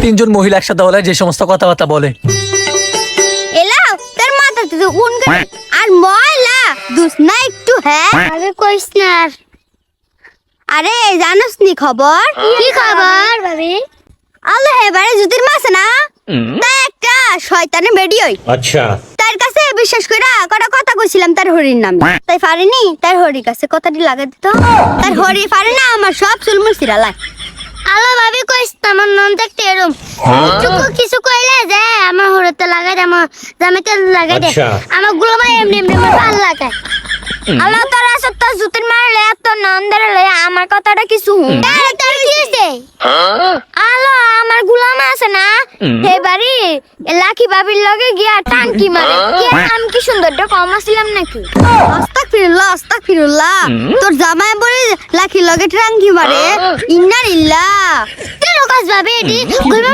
তিনজন মহিলা একসাথে হলে যে সমস্ত কথাবার্তা বলে। এলা তোর মাথাতে তো উন আর ময়লা দুস না একটু হ্যাঁ আরে কইস না আর। আরে জানোস নি খবর? কি খবর ভাবি? আল্লাহ এবারে জুতির মাছ না তা একটা শয়তানে বেডি হই। আচ্ছা তার কাছে বিশ্বাস কইরা কটা কথা কইছিলাম তার হরির নাম তাই পারেনি তার হরির কাছে কথাটি লাগাই দিত তার হরি পারে না আমার সব চুলমুল সিরালাই। আলো ভাবি কইস আমার নাম দেখতে এরম কিছু কইলে যে আমার হরিতে লাগাই দে আমার জামাইতে লাগাই দে আচ্ছা। আমার গুলো ভাই এমনি এমনি আমার ভাল লাগে। আলো তোর আসত তো জুতির মারলে তো নাম ধরে আমার কথাটা কিছু হুন তোর কি হইছে? আলো আমার গুলাম আছে না হে বাড়ি লাকি বাবির লগে গিয়া টাঙ্কি মারে আমি কি সুন্দরটা কম আসছিলাম নাকি? আস্তাগফিরুল্লাহ তোর জামাই বলে লাকি লগে টাঙ্কি মারে ইন্নালিল্লাহ কেন কাজ ভাবে এটি